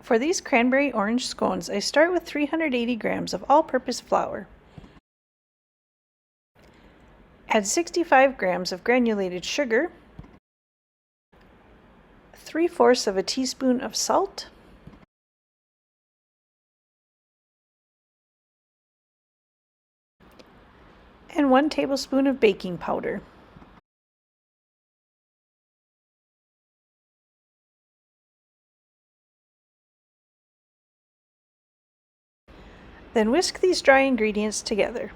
For these cranberry orange scones, I start with 380 grams of all-purpose flour. Add 65 grams of granulated sugar, 3/4 of a teaspoon of salt, and 1 tablespoon of baking powder. Then whisk these dry ingredients together.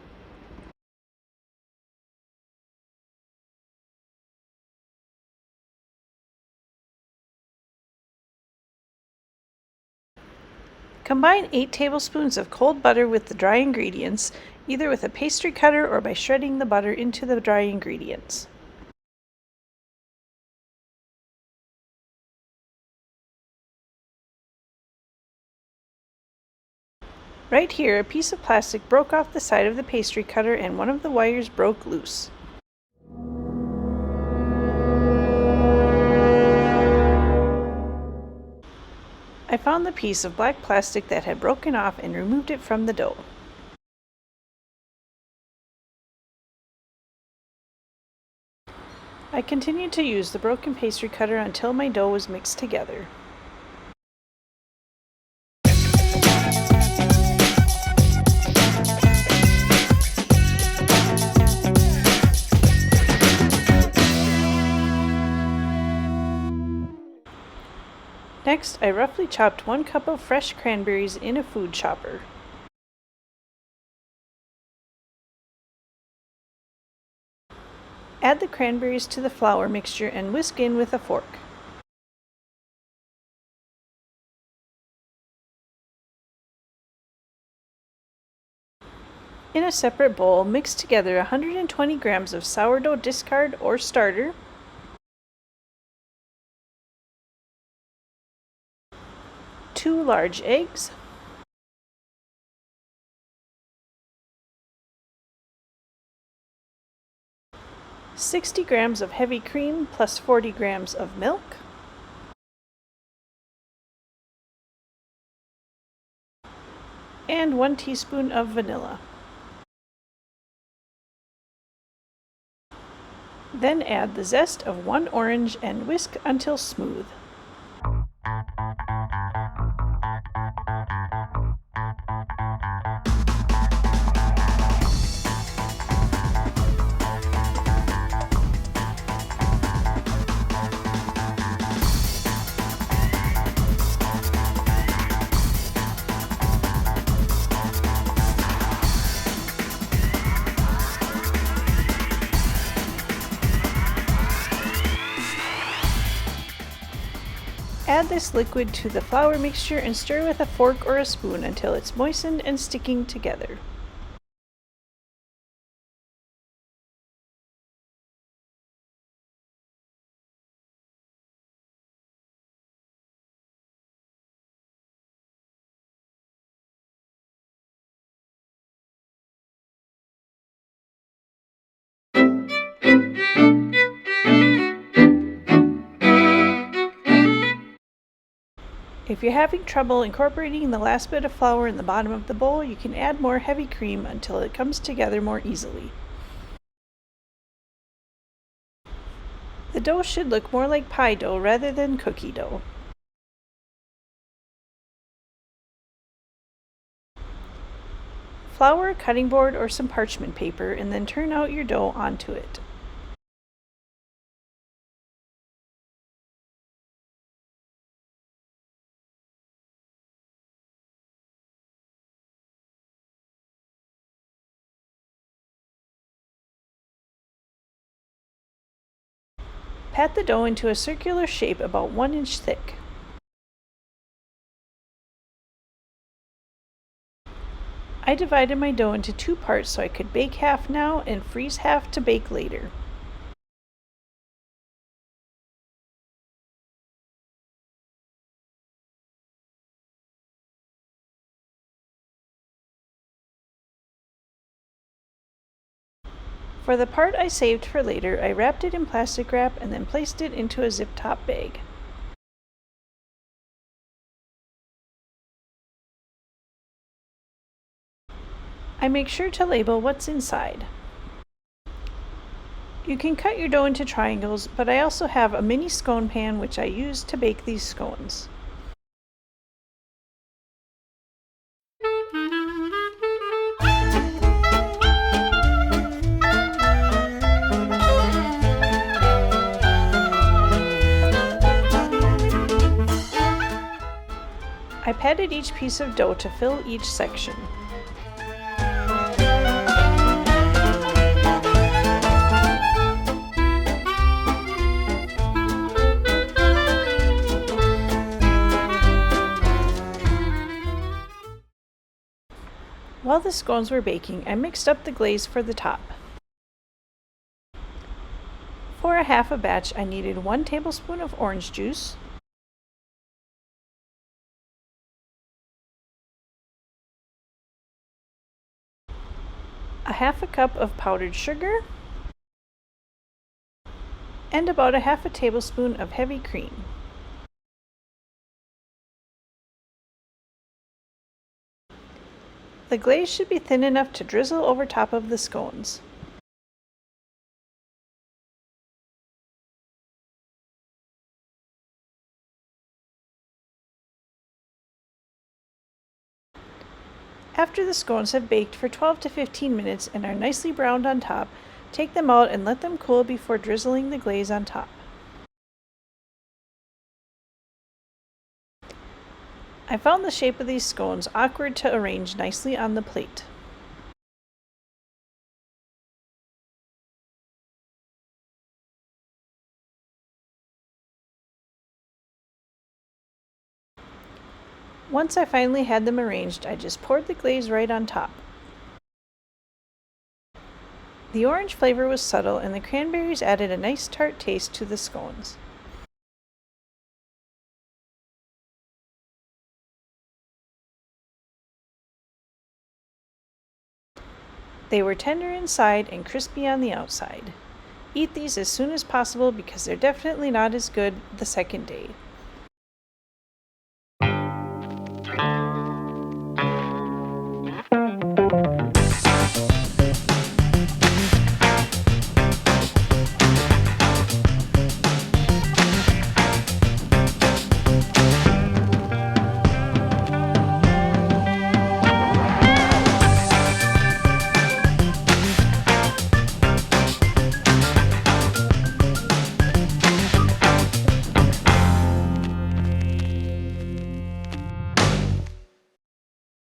Combine 8 tablespoons of cold butter with the dry ingredients, either with a pastry cutter or by shredding the butter into the dry ingredients. Right here, a piece of plastic broke off the side of the pastry cutter and one of the wires broke loose. I found the piece of black plastic that had broken off and removed it from the dough. I continued to use the broken pastry cutter until my dough was mixed together. Next, I roughly chopped 1 cup of fresh cranberries in a food chopper. Add the cranberries to the flour mixture and whisk in with a fork. In a separate bowl, mix together 120 grams of sourdough discard or starter, 2 large eggs, 60 grams of heavy cream plus 40 grams of milk, and 1 teaspoon of vanilla. Then add the zest of 1 orange and whisk until smooth. Add this liquid to the flour mixture and stir with a fork or a spoon until it's moistened and sticking together. If you're having trouble incorporating the last bit of flour in the bottom of the bowl, you can add more heavy cream until it comes together more easily. The dough should look more like pie dough rather than cookie dough. Flour a cutting board or some parchment paper and then turn out your dough onto it. Pat the dough into a circular shape about 1 inch thick. I divided my dough into 2 parts so I could bake half now and freeze half to bake later. For the part I saved for later, I wrapped it in plastic wrap and then placed it into a zip-top bag. I make sure to label what's inside. You can cut your dough into triangles, but I also have a mini scone pan which I use to bake these scones. I patted each piece of dough to fill each section. While the scones were baking, I mixed up the glaze for the top. For a half a batch, I needed 1 tablespoon of orange juice, a half a cup of powdered sugar, and about a half a tablespoon of heavy cream. The glaze should be thin enough to drizzle over top of the scones. After the scones have baked for 12 to 15 minutes and are nicely browned on top, take them out and let them cool before drizzling the glaze on top. I found the shape of these scones awkward to arrange nicely on the plate. Once I finally had them arranged, I just poured the glaze right on top. The orange flavor was subtle and the cranberries added a nice tart taste to the scones. They were tender inside and crispy on the outside. Eat these as soon as possible because they're definitely not as good the second day.